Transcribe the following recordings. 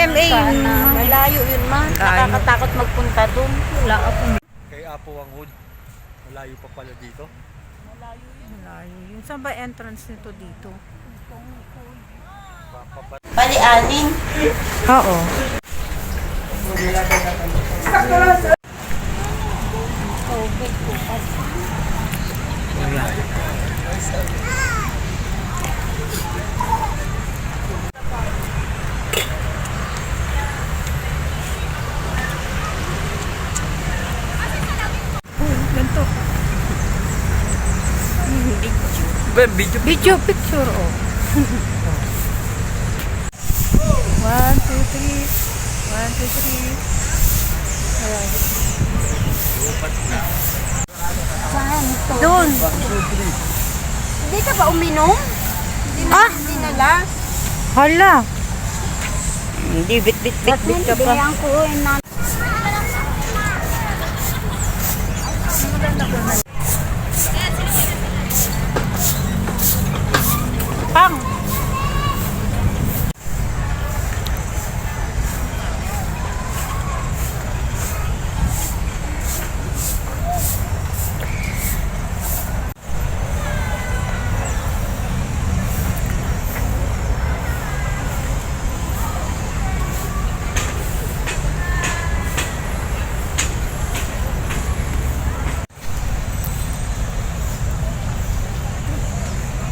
GMA yun. Malayo yun man. Nakakatakot magpunta doon. Wala akong... Kay Apo Wanghod. Malayo pa pala dito. Malayo yun. Saan ba entrance nito dito? Bali-anin. Oo. Tubig bukas. Ganito. Video. Video picture, oh. 1, 2, 3. 1, 2, 3. Ayan. Saan ito? Doon. Hindi ka ba uminom? Hindi nalas. Hala. Hindi, bit ka pa. Bigyan ko na. Pang.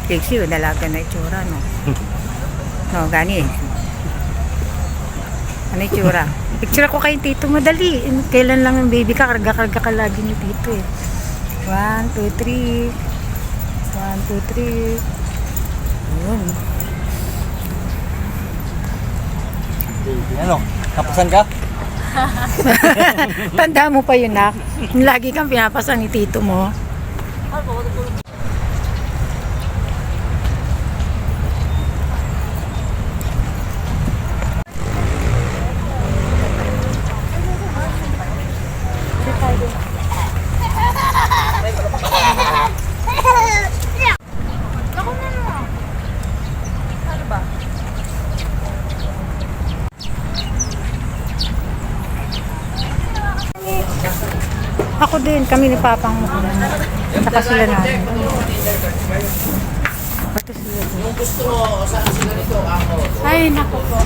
Kiksi, dalaga na itsura, no? No, gani. Ano itsura? Picture ako kay Tito, madali. Kailan lang yung baby ka, karga-karga ka lagi ni Tito, eh. 1, 2, 3. 1, 2, 3. Ayun. Ano? Kapasan ka? Tanda mo pa yun, nak. Lagi kang pinapasan ni Tito mo. Ako din, kami ni Papang saka sila namin. Pati sila din. Kung gusto mo, saan sila nito? Ako. Ay, naku po.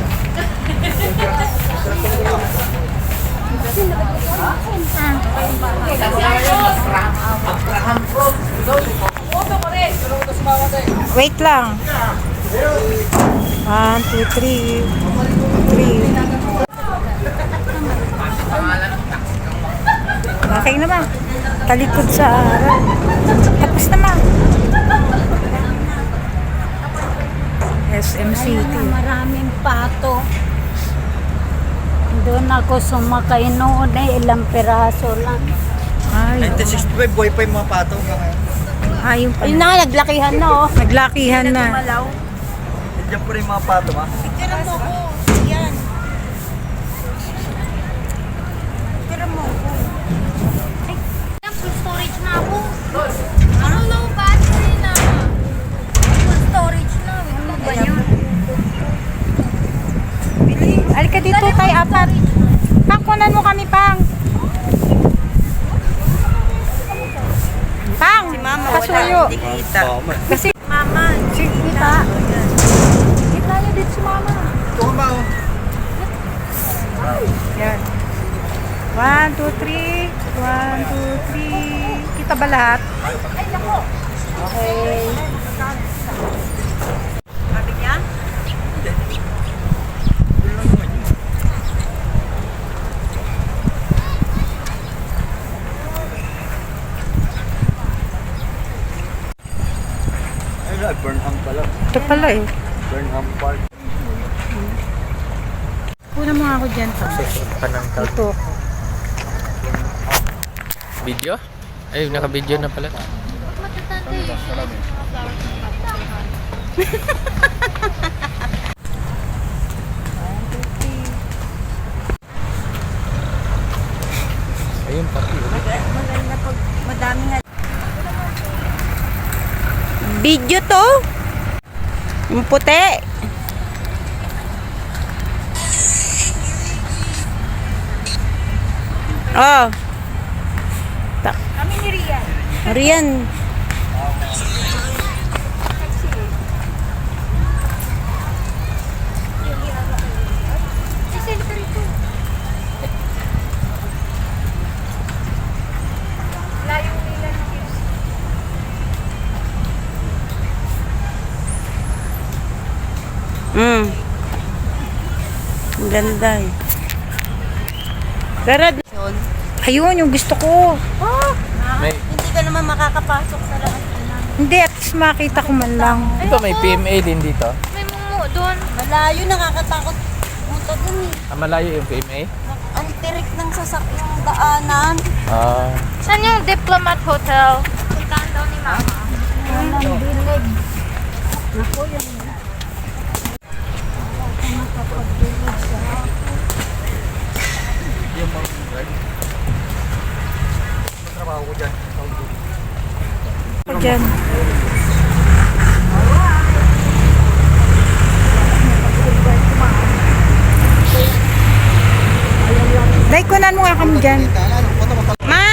Abraham Road. Wait lang. 1, 2, 3. 3. Okay naman. Talikod sa araw. Tapos naman. SM City. Maraming pato. Doon ako sumakay noon ilang peraso lang. Ay, 1965, buhay pa yung mga pato. ayun pa. Ayun na, naglakihan na oh. Naglakihan na. Diyan pa rin yung mga pato, ha? Tira mo ko. Yan. Tira mo ko. Ay, full storage na ako. Ano low battery na? Full storage na. Ano ba yun? Alika dito tayo, apat. Pang, kunan mo kami, Pang. Pang, si Mama, pasuyo. Kasi, Mama. si Kita. Kita niyo dito si Mama. Ito ka ba, oh? Yan. 1, 2, 3. 1, 2, 3. Kita ba lahat? Okay. Sabi niya? Ay, Burnham pala. Ito pala eh. Burnham Park. Kuna mo ako dyan, Pang. Panang Ito ako. Video? Ay, naka-video na pala. Ayun, pati. Maganda pag madami nga. Video to? Yung puti. Oh, Kami ni Rian. Rian. Layo nila ng QC. Ang ganda eh. Pero, Ayun, yung gusto ko. May, Hindi ka naman makakapasok sa lahat. Hindi, at least makita ko man lang. di ba may PMA din dito? May mumu doon. Malayo, nakakatakot. Punta dun eh. Malayo yung PMA? Ang tirik ng sasakyang daanan. Ah. Saan yung Diplomat Hotel? Puntahan daw ni Mama. Walang dilig. Trabaho ko dyan. Ako dyan. Dahil kunan mo nga kami dyan. Ma!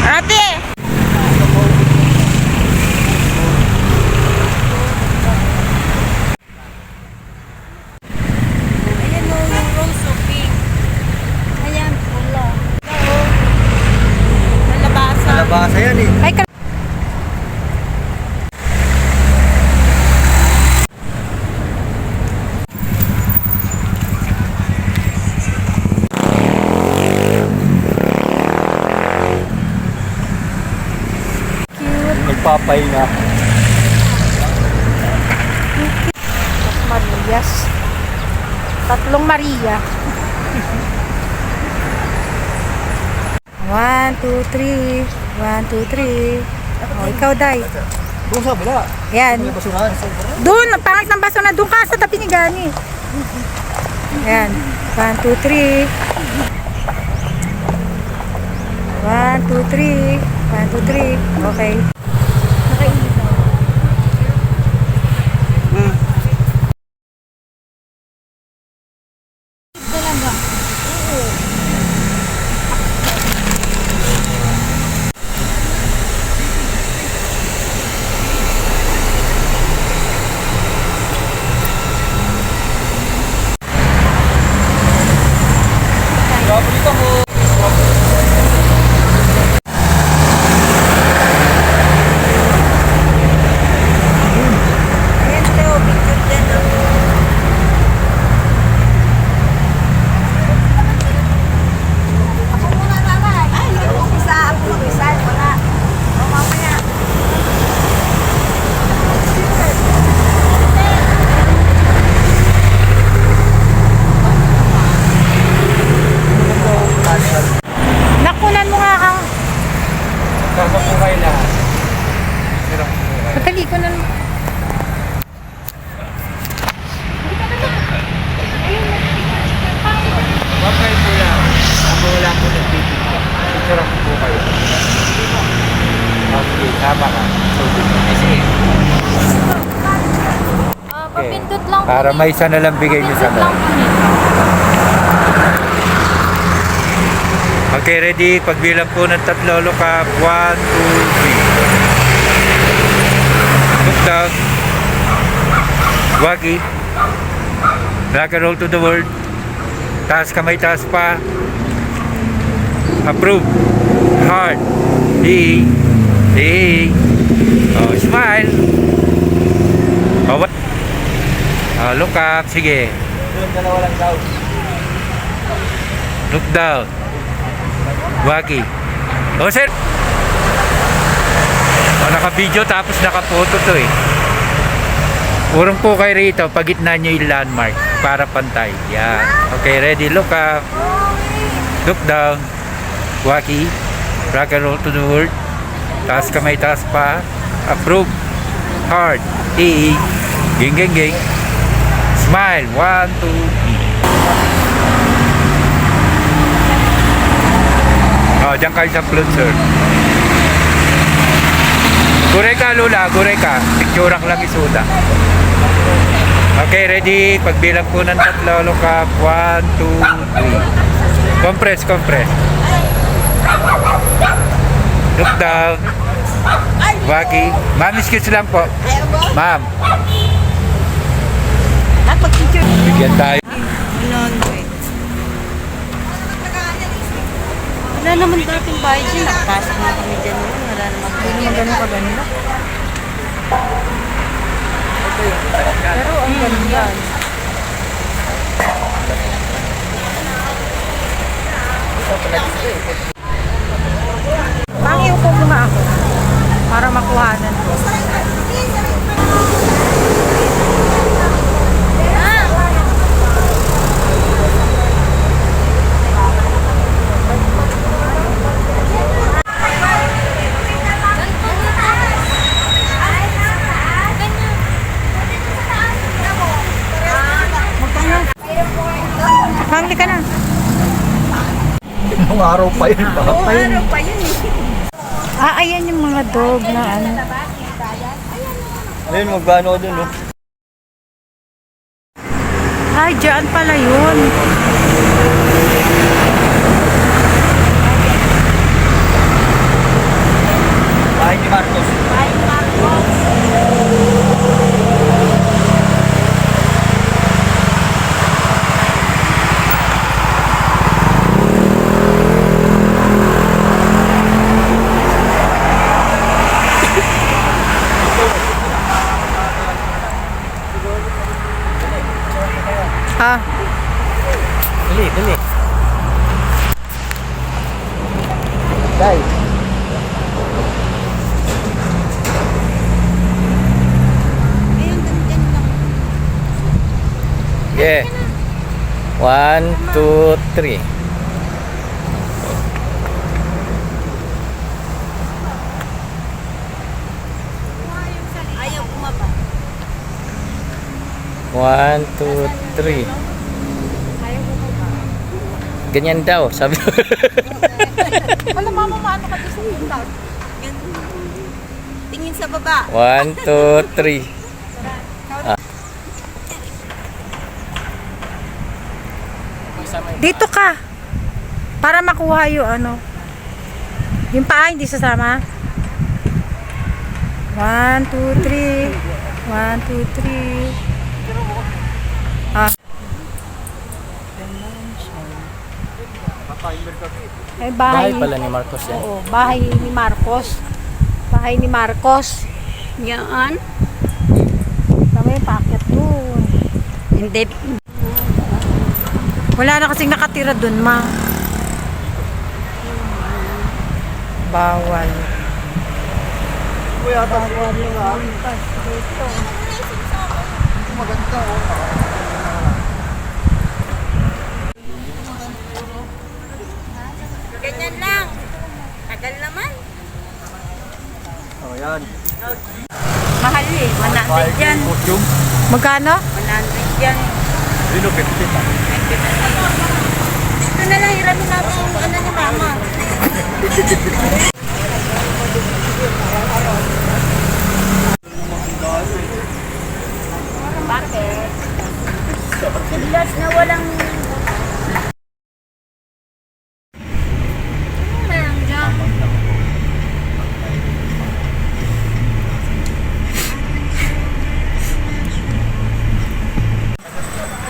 Ate! Ayan o, yung rose of pink. Ayan, pula. Nalabasa. Nalabasa yan eh. Ay, Nagpapahinga. Marias. Tatlong Maria. 1, 2, 3. 1, 2, 3. O, ikaw, Day. Doon sa bila. Yan. May basurahan. Doon, ang pangit ng baso na. Doon ka sa tabi ni Gani. Yan. 1, 2, 3. 1, 2, 3. 1, 2, 3. Okay. Nakainitan. Talaga. Ayan, Teo, picture dyan. Ako muna, nanay. Ay, ako isa. Ako mag-isa. Wala. O, mamaya. Nakunan mo nga ang... Sarap po kayo lahat. Sarap po kayo. Matali ko na... Huwag kayo po lang. Ako wala po nagpipito. Sarap po kayo. Okay, tama ka. So, sige. Papindot lang po Para nito. may isa na lang bigay niyo sa Papindot lang po nito. Okay, ready? Pagbilang po ng tatlo, look up. 1, 2, 3. Look down. Wagi. Rock and roll to the world. Taas kamay, taas pa. Approve. Heart. Di. Oh, smile. Oh, look up. Sige. Look down. Wagi. Oh, sir. Oh, naka-video tapos naka-photo to eh. Urong po kayo rito, pagitna nyo yung landmark para pantay. Yan. Okay, ready? Look up. Look down. Waki. Rock and roll to the world. Taas kamay, taas pa. Approve. Heart. Ging, ging, ging. Smile. 1, 2, 3. Oh, dyan kayo sa float, sir. Guray ka, Lula. Guray ka. Picturak lang isuda. Okay, ready? Pagbilang po ng tatlo, look up. 1, 2, 3. Compress, compress. Look down. Waki. Ma'am, excuse lang po. Ma'am. Bigyan tayo. Wala naman dating bayad dyan. Nakapasok na kami dyan. Wala naman. Hindi naman ganun kaganda. Pero ang ganda. Pangiupo mo nga ako para makuhanan ko. Hangli ka na. Nung araw pa yun ba? Ayan yung mga dog na ano. Ayun, magkano dun, no? Ay, dyan pala yun. Bahay ni Marcos. Ha? Dali, dali. Dai. Yeah. 1, 2, 3. Ayaw kumaba. 1, 2, 3. Ganyan daw, sabi ko. Wala mama, maano ka dito sa pinta? Tingin sa baba. 1, 2, 3. Dito ka. Para makuha yung ano. Yung paa hindi sasama. 1, 2, 3. 1, 2, 3. Ah. Ay, Bahay pala ni Marcos yan. Oo, bahay ni Marcos. Bahay ni Marcos. Yan. Kami paakyat doon. Hindi. Wala na kasing nakatira doon, ma. Bawal. Bawal yung lumpas dito. Ganyan lang. Tagal naman. Oh, yan. Mahal eh. 100 yan. Magkano? 100 yan. Dino, 50 pa. Ito na lang, hiramin natin yung ano ni mama. Bakit? Siglas na walang...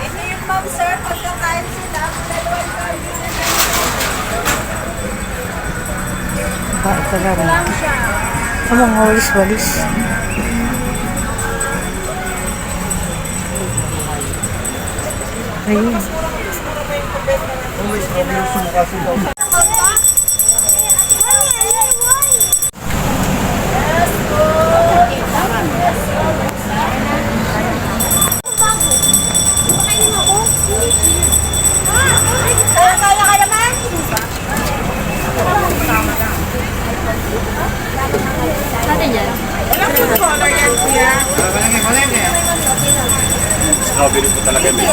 Ito yung mom, sir. Pagkakain sila, dalawang cardio na Ba, talaga. lang siya. Ang mga walis-walis. Ayun. Kaya ka naman? Natin yan. Strawberry po talaga may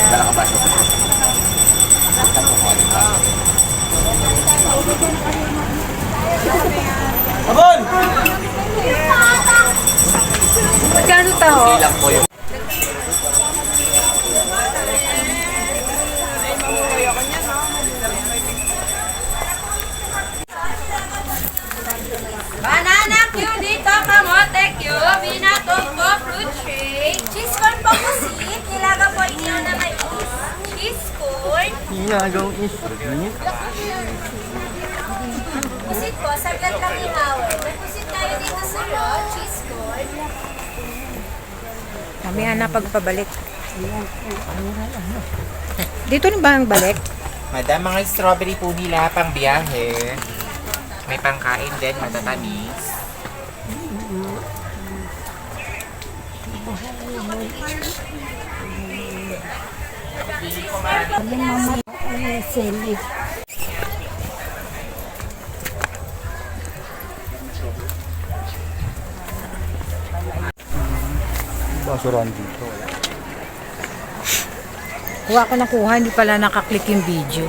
Dala ka ba? Ginagawang instrument. Pusit po, saglit lang ihawin. May pusit tayo dito sa cheese corn. Kami na pagpabalik. Dito rin ba ang balik? Madam, mga strawberry po nila pang biyahe. May pangkain din, matatamis. Basuran dito. Kuha ko na kuha, hindi pala nakaklik yung video.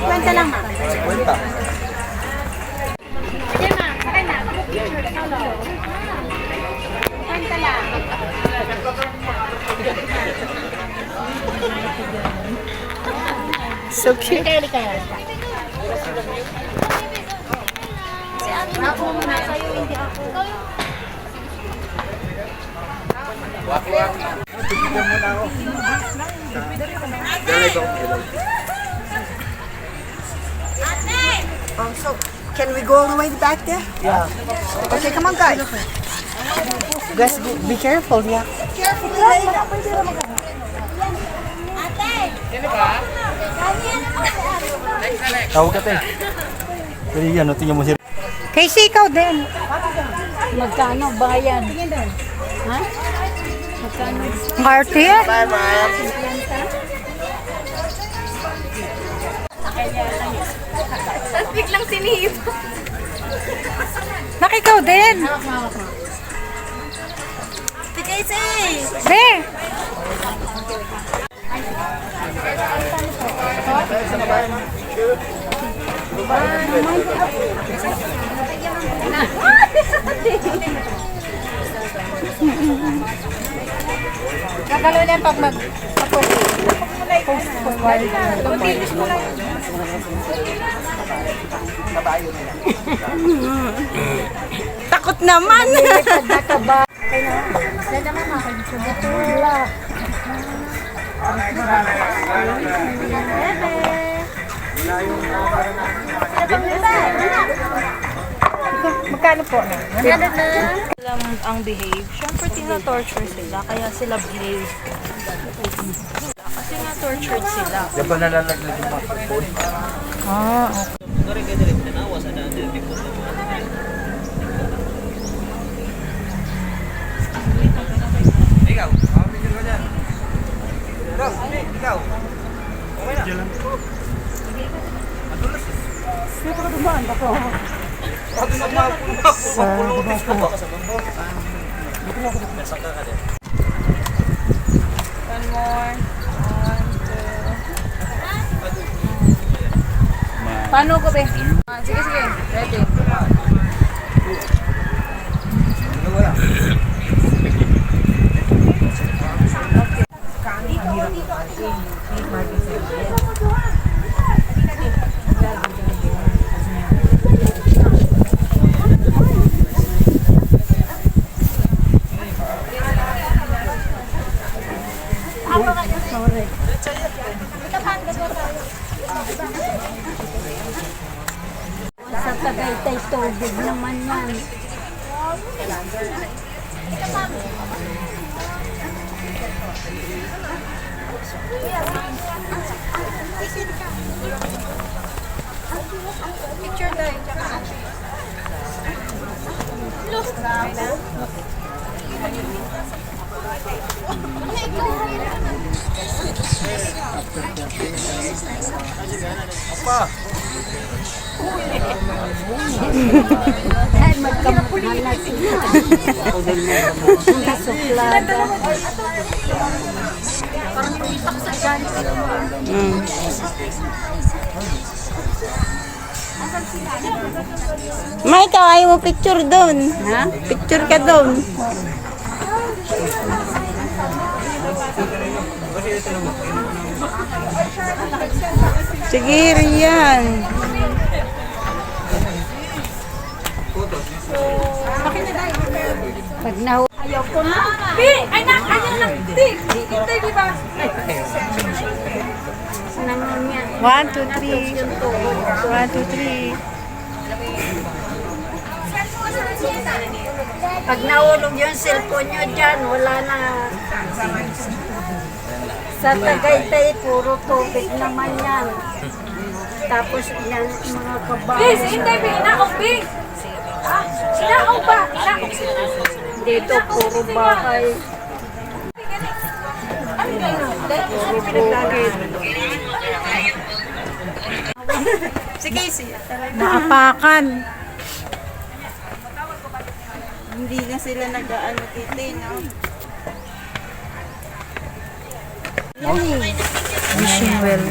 Kwenta lang. Kwenta. So cute. Ako muna kayo, hindi ako. So, can we go all the way back there? Yeah. Okay, come on, guys. Guys, be careful, yeah. Careful. Ate! Tawag ka tayo. Pero yan, tingnan mo si Casey, ikaw din. Magkano bayan? Ha? Magkano? Marty? Tapos biglang sinihip. Nak, ikaw din. Tigay say! Be! Kakalo na pag post forward. Takot naman. Magkano po? Alam ang behave. Siyempre, tina-torture sila. Kaya sila behave. Kasi nga tortured sila. Di ba nalalaglag yung mga phone? Ah, okay. Ikaw, picture ko dyan. Ikaw. One more. Paano ko, be? Sige, sige. Ready. Sa Tagaytay tubig naman yan. Picture tayo. Ay, magkamahal na sila. Nasuplada. Parang pumitak sa dyan. Ma, ikaw ayaw mo picture doon. Ha? Picture ka doon. Sige, Rian. Pag na One, two, three. One, two, three. Pag nahulog yung cellphone nyo dyan, wala na. Sa Tagaytay, puro tubig naman yan. Tapos yan, mga kabahay. Dito, puro bahay. Puro bukid. Naapakan. Hindi na sila nag-ano titin, no? Wishing well.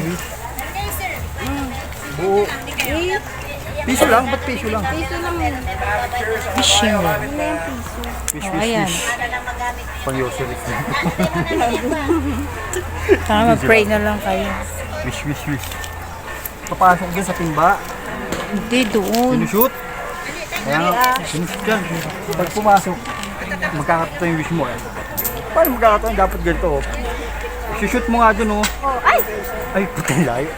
Piso lang? Ba't piso lang? Wishing well. Oh, ayan. Pang-yoselik na. Saka mag-pray na lang kayo. Wish, wish, wish. Papasok dyan sa timba. Hindi doon. Sinushoot. Kaya nga, sinushoot yan. Pag pumasok, magkakatato yung wish mo eh. Paano magkakatato? Dapat ganito oh. Sinushoot mo nga dun oh. Ay, putang layo.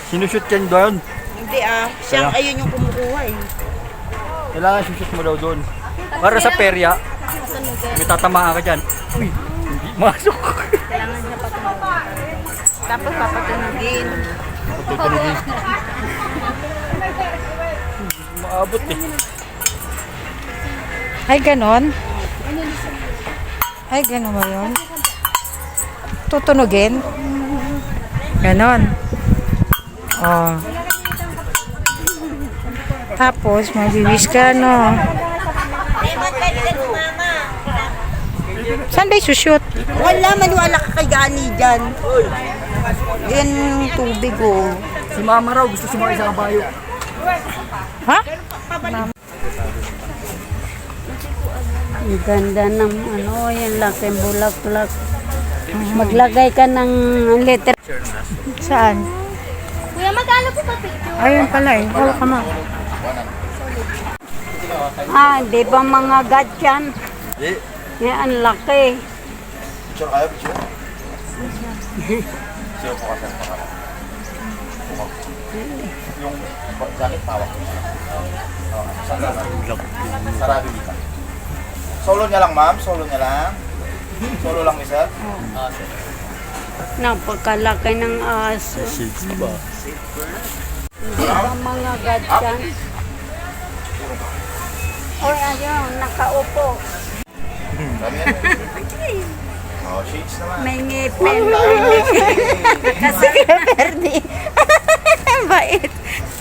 Sinushoot yan doon. Hindi siyang ayun yung kumukuha eh. Kailangan sinushoot mo daw doon. Para sa perya, may tatamaan ka dyan. Uy, hindi masok. Kailangan niya patunogin. Tapos papatunogin. Pagkakanigin. Maabot eh. Ay, ganon? Ay, ganon ba yun? Tutunugin? Ganon. Oh. Tapos, mabiwis ka, no? Saan ba isushoot? Wala, maniwala ka kay Gani dyan. Yan yung tubig oh. Si Mama raw gusto sumakay sa kabayo. Ha? Ang ganda ng yung laking bulaklak. Maglagay ka ng letter. Saan? Kuya, magkano po ba picture? Ayun pala eh. Hawak ka ma. Di ba mga gatyan? Yan, ang laki. Picture kayo, picture? Sino po kasi ang pangalan? Yung jacket, pawak ko siya. Sarado dito. Solo niya lang, ma'am? Solo niya lang? Solo lang ni sir? Napakalaki ng aso. Di ba mga gatyan? O ayun, nakaupo. Sabi yan. Oh, shades naman. May ngipin. Kasi Perdi. Bait.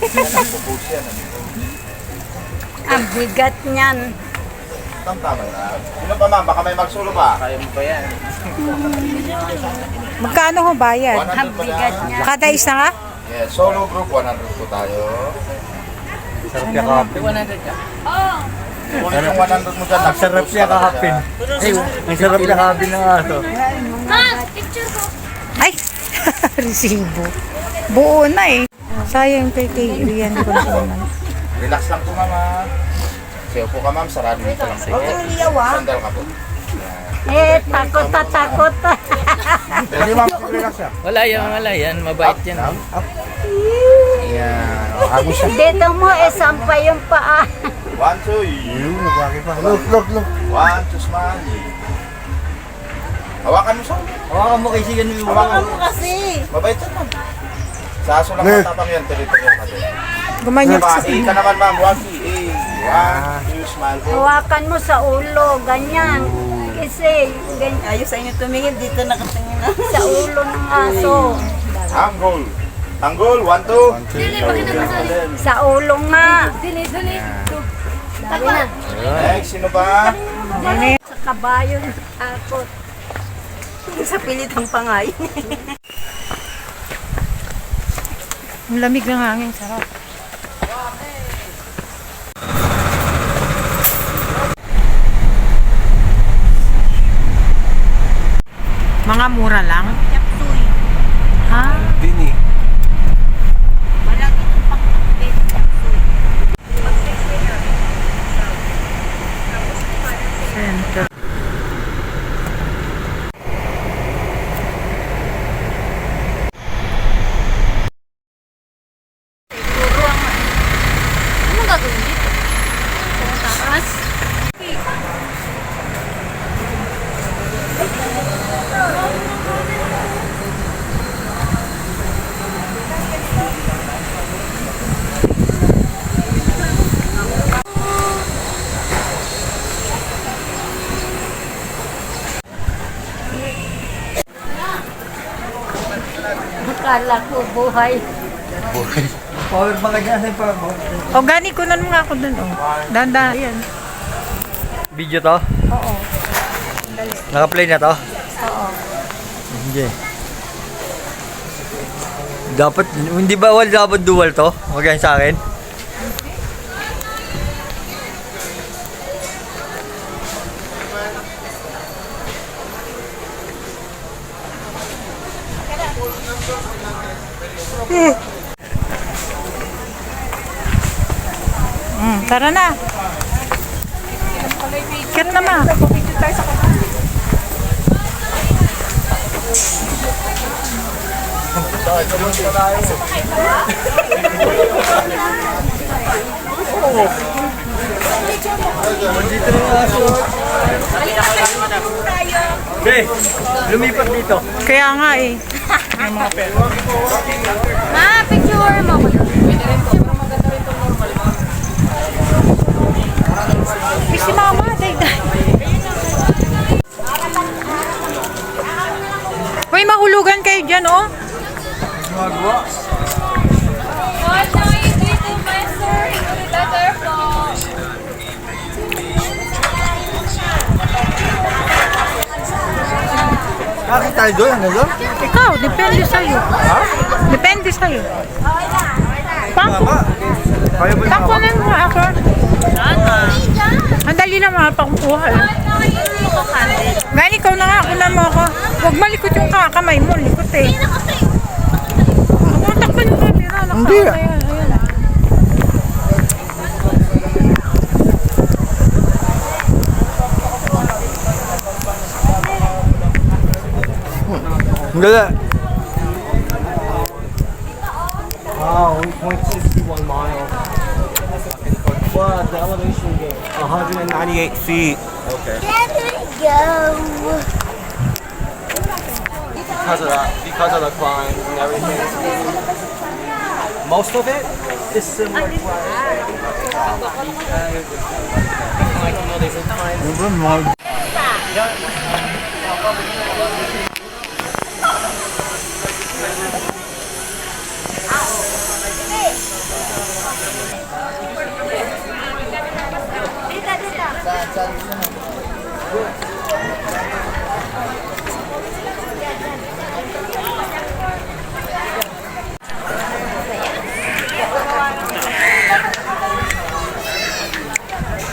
Nagpo-post yan. Ang bigat niyan. Tama na. Sino pa, ma'am? Baka may magsulo pa. Kaya mo pa yan. Magkano ho bayad? 100 Ang pa bigat yan. niya. Kada isa nga? Yes, solo group, 100 po tayo. Sarap niya kahapin. Kung yung 100 mo dyan, Ang sarap niya kahapin. Ang sarap niya kahapin ng aso. Ma, picture ko. Ay! Resibo. Buo na eh. Sayang kay Rian ko naman. relax lang po, ma'am. Sayo po ka, ma'am. Sarado dito lang. Sandal ka po. Takot na takot. Pwede, ma'am. Relax siya. Wala yan. Mabait yan. Up. Ayan. O, hagos siya. Dito mo, sampa yung paa. 1, 2, you. Look. 1, 2, smile. Hawakan mo siya. Hawakan mo kasi ganun yung Hawakan mo. Kasi. Mabait yan, ma'am. Sa aso lang matapang yan. Teritoryo ka din. Gumanyan Diba? sa... Ka naman, ma'am. 1, 2, smile po. Hawakan mo sa ulo, ganyan. Kasi, ganyan. Ayos sa inyo tumingin, dito nakatingin na. Sa ulo ng aso. Tanggol. Tanggol. 1, 2. Sa ulo nga. Next, sino ba? Sa kabayo, takot. Sa pilit ang pangay. Ang lamig ng hangin. Sarap. Mura lang? Chapsuy. Ha? Dini. Wala dito pang update. Chapsuy. Center. Anong gagawin dito? Taas. Akala ko buhay. Power bank dyan sa power bank. O, gani ko na nga ako dun, oh. Danda, yan. Video to? Oo. Naka-play na to? Oo. Hindi. Dapat, hindi ba dapat dual to? Huwag yan sa akin. Tara na. Kit na ma. Dito na yung aso. Hey, lumipat dito. Kaya nga eh. Ma, picture mo ko. Si mama, day-day. Uy, mahulugan kayo dyan, oh. Gumagawa. What are you doing, Master? Letter po. Bakit tayo doon? Ano doon? Ikaw, depende sa'yo. Ha? Depende sa'yo. Mama. Kaya ba yung mama? Takunin mo ako. Ang dali lang mga pangkuha. Eh. Gani, ikaw na nga, kunan mo ako. Huwag malikot yung kakamay mo, likot eh. Ang takpan yung camera. Hindi. Ayan. Hindi. Wow, 1.61 miles. What the elevation gain? 198 feet. Okay. Because of the climb and everything. Most of it is similar to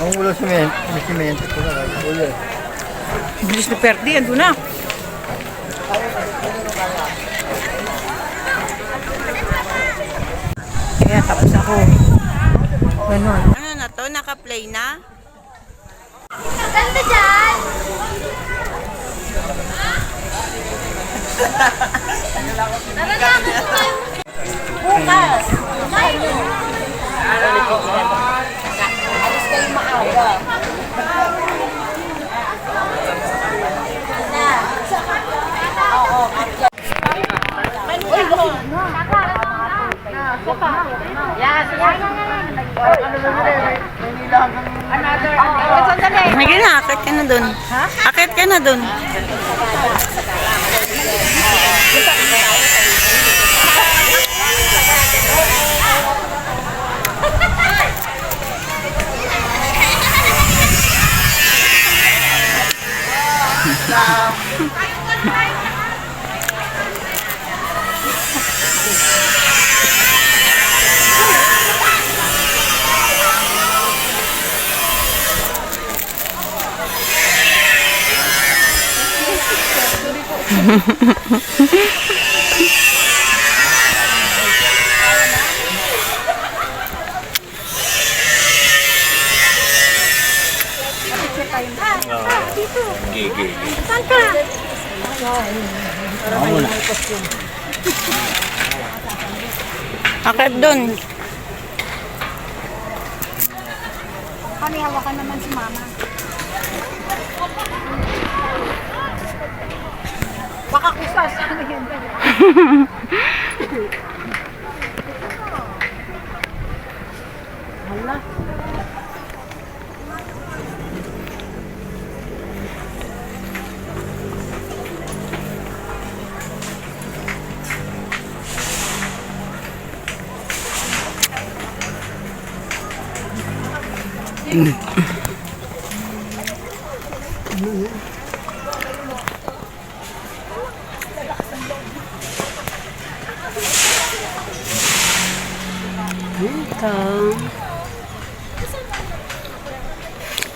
ang ulo simento ko na ulo. Bilis na perdi, ando na. Kaya tapos ako. Ganon. Ano na to? Naka-play na? Ganda dyan! Tara na, bukas! Alis kayo maaga. Sige na, akit ka na dun. Ha? Akit ka na dun. Akit doon. Kami hawakan naman si mama. Baka kusas. Ano yan? Hala.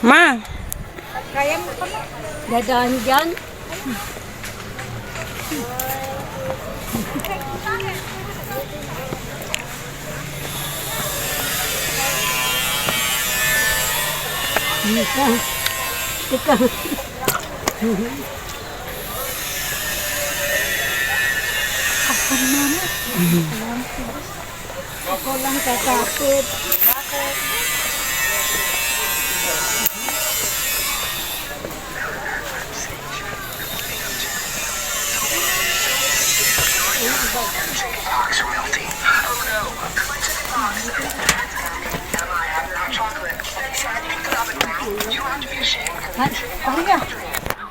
Ma, Kaya mo pa. Dadaan dyan. Ako lang kakapit.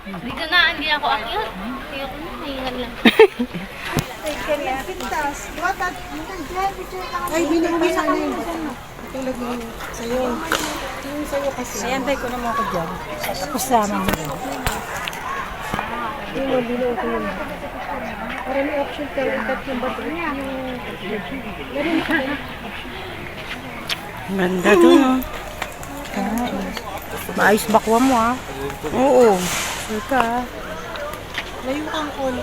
Hindi ka na, hindi ako akyat. Hindi ako na, hihingal lang. Ay, binigay sana yun. Tulad yun sa'yo. Yung sa'yo kasi. Ay, antay ko naman ako dyan. Kasama mo. Yun, binuo ko yun. Para may option ka rin yung bato niya. ganda doon, oh. Maayos bakwa mo ah. Oo. Ika. Layo kang kon.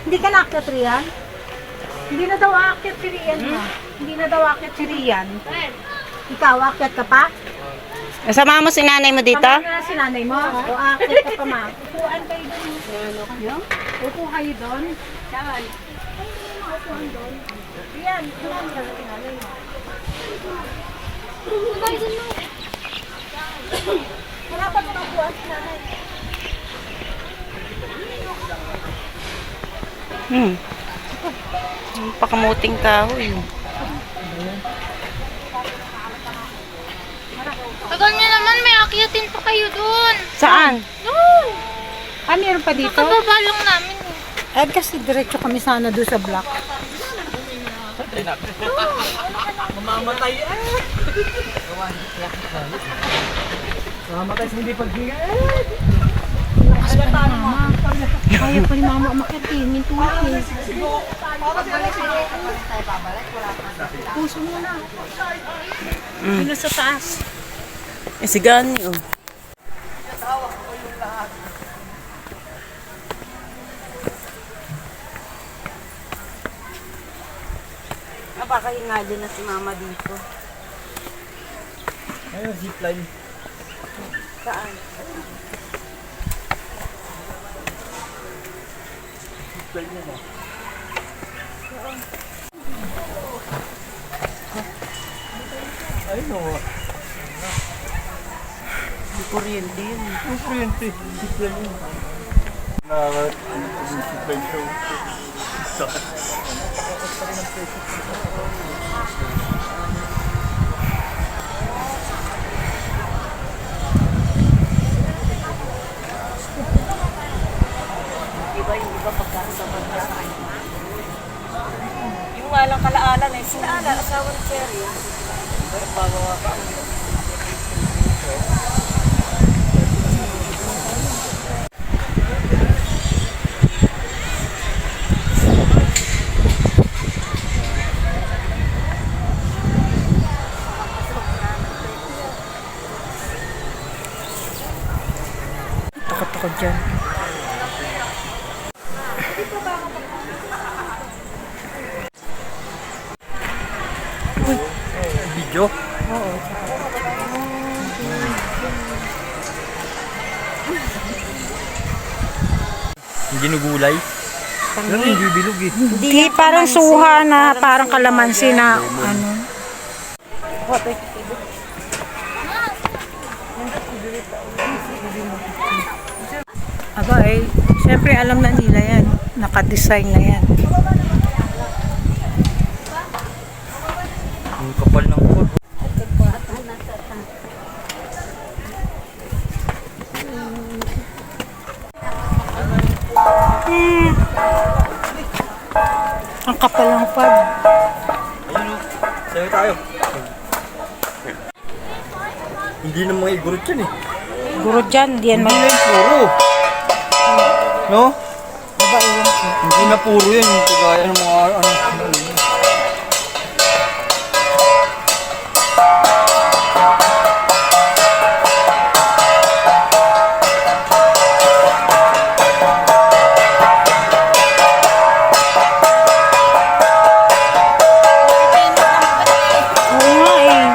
Hindi ka naakyat Rian? Hindi na daw aakyat si Rian ha? Hindi na daw aakyat si Rian. Ikaw, aakyat ka pa? Kasama mo si nanay mo dito? Tama na si nanay mo. O aakyat ka pa ma. Upuan kayo doon. Upo kayo doon. Saan? Upuan doon. Rian, upuan ka si nanay mo. Wala pa naman upuan si nanay. Pakamuting kahoy. Tagal niyo naman, may akyatin pa kayo dun. Saan? Doon! Ah, meron pa dito? Nakababa lang namin eh. Eh, kasi diretso kami sana doon sa block. Mamatay sa hindi paghinga. Kaya pa ni mama umakyat eh. Mintunan eh. Puso mo na. Sino sa taas? Eh, si Gani, oh. Baka ingali na si mama dito. Ayun, zipline. Saan? Zipline niya ba? Ayun o. May kuryente yun. Ang kuryente. Zipline yun. Zipline show. Iba yung iba pagkasama niya sa kanya. Yung walang kalaalan eh. Sinaala, asawa ni Cherry. Bawa pa. ako dyan. Video? Yung ginugulay? Pero hindi bilog eh. Hindi, parang suha na, parang kalamansi na, ano. Aba eh, syempre alam na nila yan. Naka-design na yan. Ang kapal ng pot. Ang kapal ng pag. Ayun o. Sayo tayo. Hindi na mga igurot yan eh. Guro dyan, di yan Hindi na puro. No? Aba, iwan ko. Hindi na puro yan. Kagaya ng mga ano. Oo nga eh.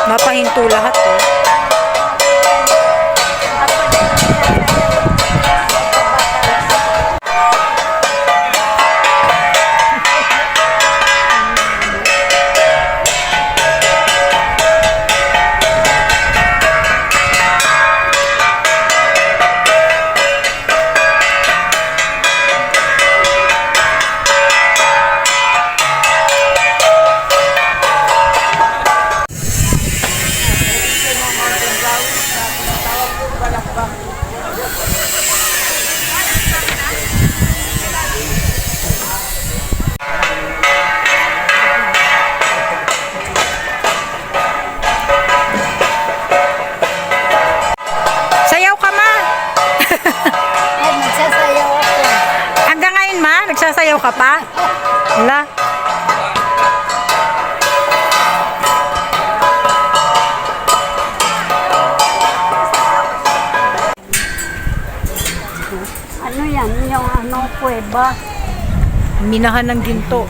Mapahinto lahat eh. Sayaw ka ma! Ay, magsasayaw ako. Hanggang ngayon ma, nagsasayaw ka pa? Wala. Ano yan? Yung ano, kuweba. Minahan ng ginto.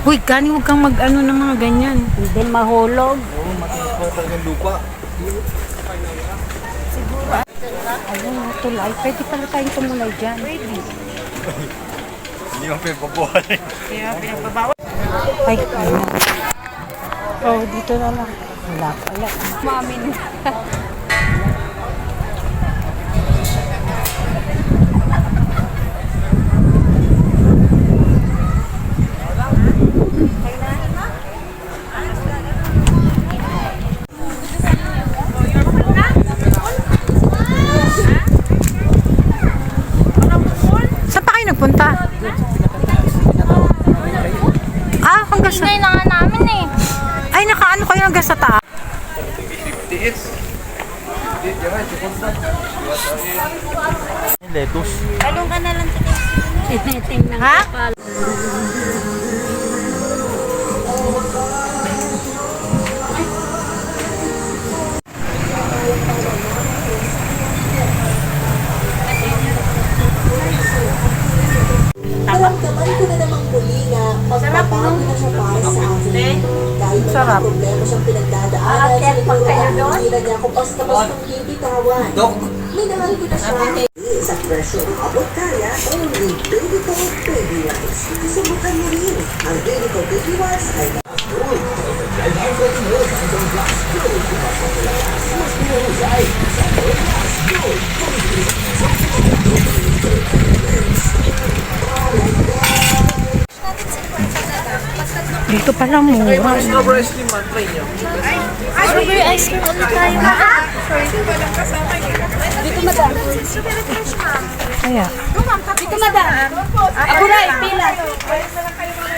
Uy, Gani, huwag kang mag-ano ng mga ganyan. Hindi mahulog. Oo, matinis pa talaga ng lupa. Ayun, tulay. Pwede pala tayong tumulay dyan. Pwede. Hindi mo pinagpabuhay. Ay, ayun. Oh, dito na lang. Wala pala. Mamin. Saan pa kayo nagpunta? Ah, hanggang sa... Tingnan na nga namin eh. Ay, nakaano kayo hanggang sa taas? Lettuce. Talong ka na lang sa Tinitingnan Ha? ko pa. Naramdaman ko na namang muli na magbabago na siya para sa akin. Kahit na Sarap. mga problema siyang pinagdadaanan, hindi niya ako basta-bastang bibitawan. May nahal ko na siya. Sa presyo, abot kaya, only Baby Talk Baby Wipes. Susubukan mo rin. Ang Baby Talk Baby Wipes ay Dito pala mura. Strawberry ice cream ulit tayo. Dito madam. Kaya, Dito madam. Ako na, pila.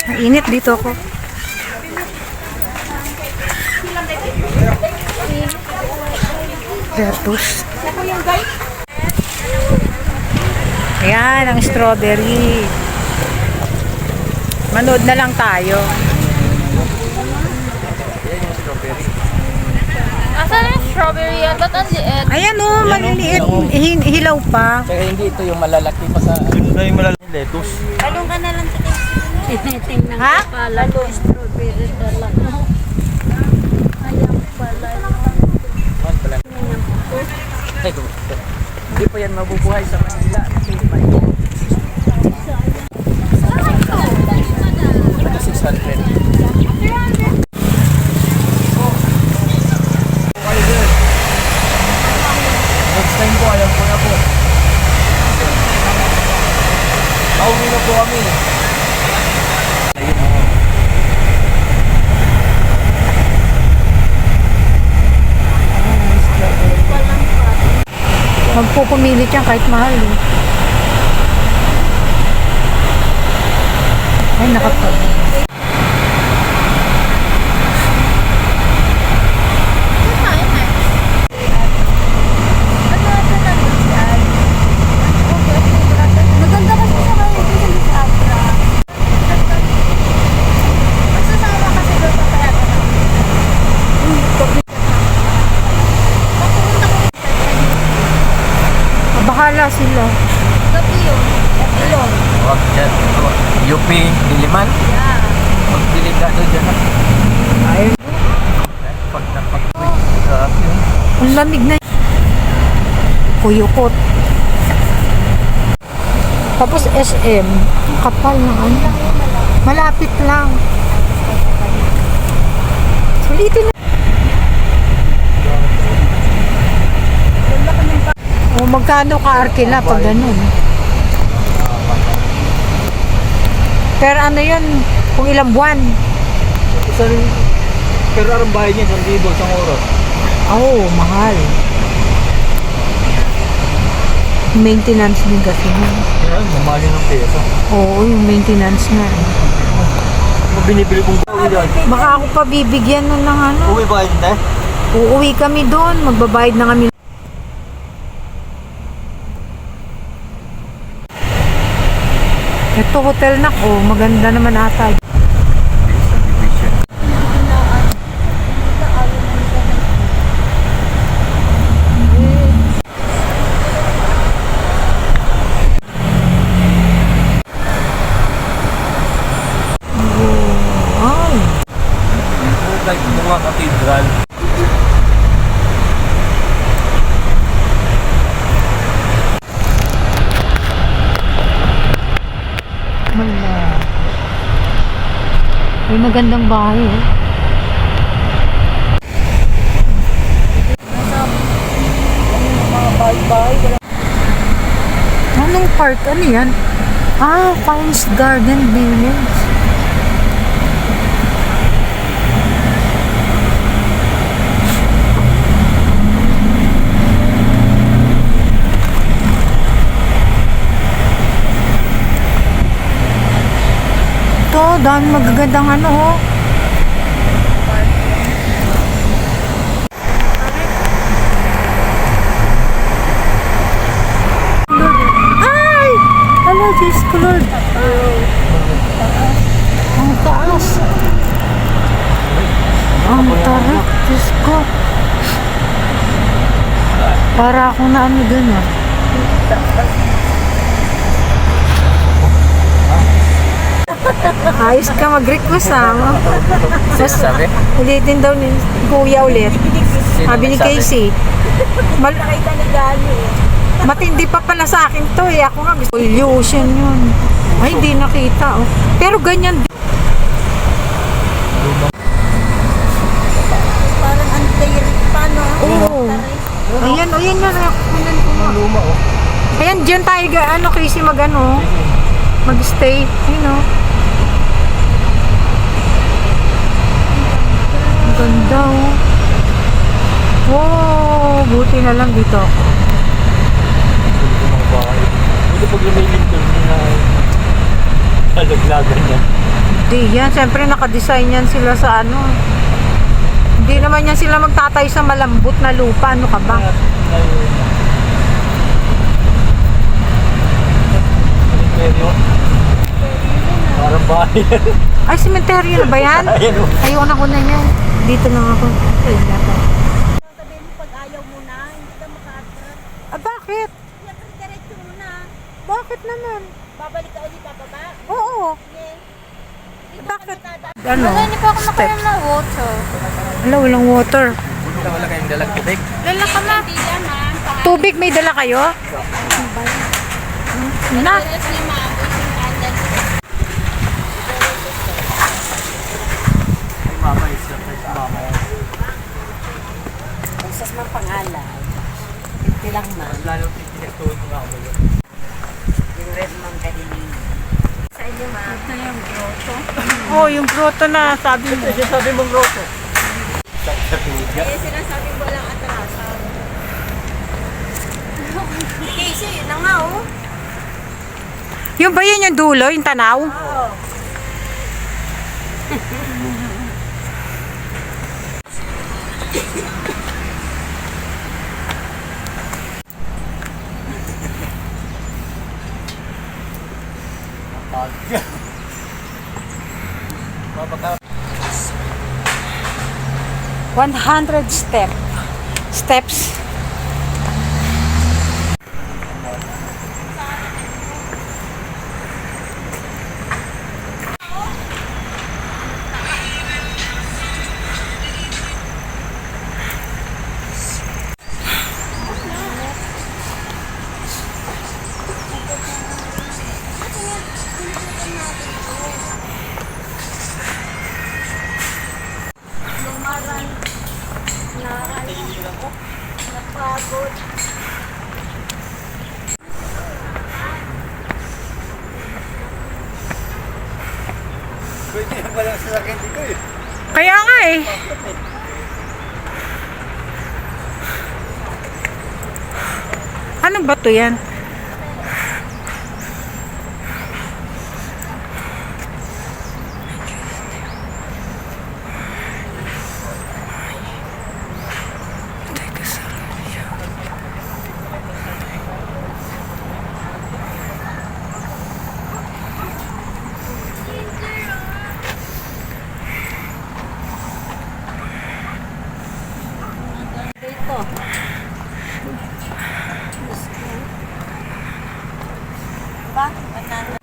ang init dito ako. Lettuce. Ayan, ang strawberry. Manood na lang tayo. Asan yung strawberry yan? Ba't ang liit? Ayan o, maliliit. Hilaw pa. Kaya hindi ito yung malalaki pa sa... Yun na yung malaking lettuce. Talong ka na lang sa Tinitingnan Ha? ko pala yung strawberry dala. Ayan pala. Hindi pa yan mabubuhay sa Manila. Kasi may... Ito 600. Next time po, alam ko na po. Pauwi na po kami. Magpupumilit yan kahit mahal eh. Ay, nakapag. Maganda kasi sa kayo dito sa Abra. Magsasama kasi doon sa kaya. Bahala sila. Gabi yun. Ilong. Huwag dyan. UP, Diliman. Magdelikado dyan. Ay, Pag napag-grabe. ang lamig na. Kuyukot. Tapos SM. Kapal na ano. Malapit lang. Sulitin na. O magkano ka Arkela pag ganun? Pero ano yun? Kung ilang buwan? Isang, pero arang bahay niya, 1,000 isang oras. Oo, mahal. Maintenance din kasi yun. Yan, mamali ng pesa. Oo, yung maintenance na. Kung binibili kong bawi yan. Baka ako pa bibigyan nun ng ano. Uwi ba kayo hindi? Uuwi kami doon, magbabayad na kami. Ito hotel na ko, maganda naman ata. Ay, Like mga katedral. mala. May magandang bahay eh. Anong park? Ano yan? Ah, Pines Garden Village. Ito, dami magagandang ano oh. Ay! Ala, Diyos ko Lord. Ang taas. Ang tarik, Diyos ko. Para akong na ano dun ah. Ayos ka mag-request ah. Mas, Sabi? ulitin daw ni Kuya ulit. Sabi ni Casey. Matindi pa pala sa akin to eh. Ako nga gusto. Illusion yun. Ay, hindi nakita oh. Pero ganyan. Parang anti-rik pa, no? Oo. Ayan, ayan yan. Kunan ko nga. Luma oh. Ayan, dyan tayo, ano, Casey, mag-ano, mag-stay, you know. Ganda oh. Oh, buti na lang dito ako. Buti pag lumilin ko na kalaglagan niya. Hindi yan, siyempre nakadesign yan sila sa ano. Hindi naman yan sila magtatay sa malambot na lupa. Ano ka ba? Parang bahay. Ay, sementeryo na ba yan? Ayoko na ko na yan. Dito na ako. Ay, nata. Sabihin mo pag ayaw mo na, hindi ka maka-attract. Ah, bakit? Diretso mo na. Bakit naman? Babalik ka ulit bababa. Oo. Bakit? Ano? Wala, hindi pa ako nakainom ng water. Wala, walang water. Wala kayong dalang tubig. Dala ka ma. Tubig, may dala kayo? Na. Mama, isa si mama yan. Kung sas mang pangalan, ito lang ma'am. Lalo pinagtuon mo ako. Yung red ma'am kaninin. Sa inyo ma'am. Ito yung grotto. Oh, yung grotto na sabi mo. Ito sabi mong grotto. Kaya sinasabi mo lang atrasan. Casey, yun na nga oh. Yung ba yun yung dulo, yung tanaw? Oo. Mabaka. 100 steps. Napagod. Pwede yung walang sasakyan dito eh. Kaya nga eh. Anong bato yan? Dito. Ba? Banana.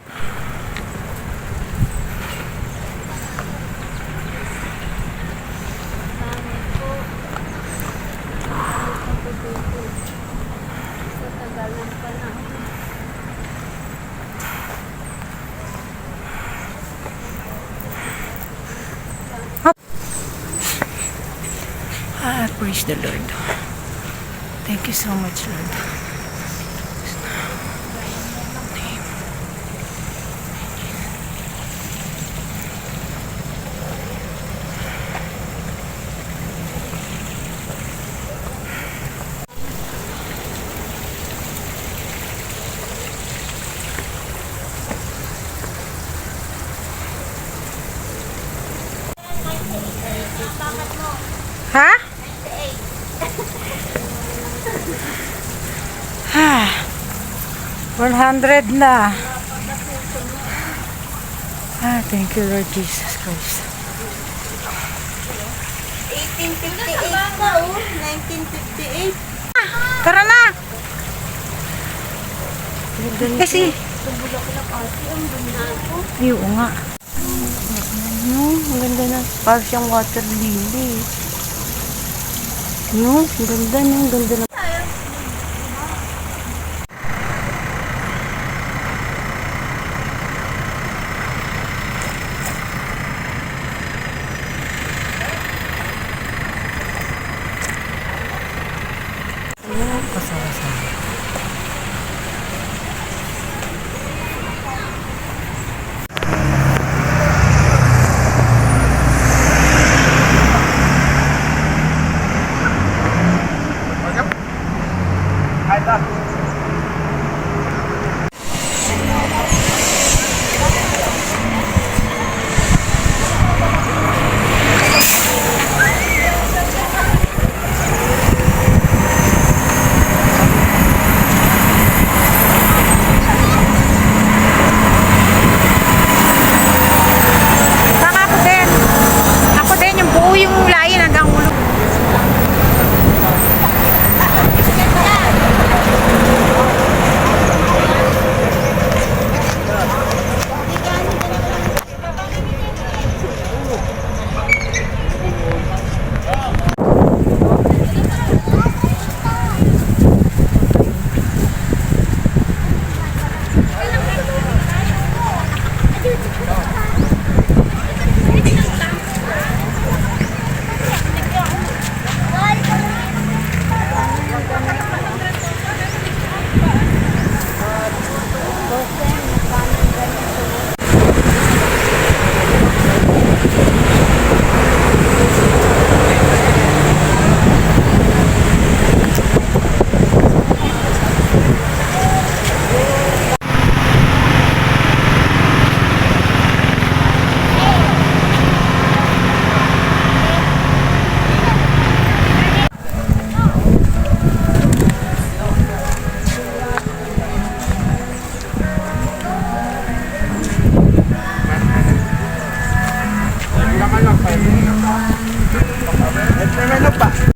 Praise the Lord. Thank you so much, Lord. Ha? Ha? 100 na. Ah, thank you, Lord Jesus Christ. 1858 na oh. 1958. Tara na! Kasi, ay, oo nga. Ang ganda na. Parang siyang water lily. No, ang ganda na. Ang ganda na.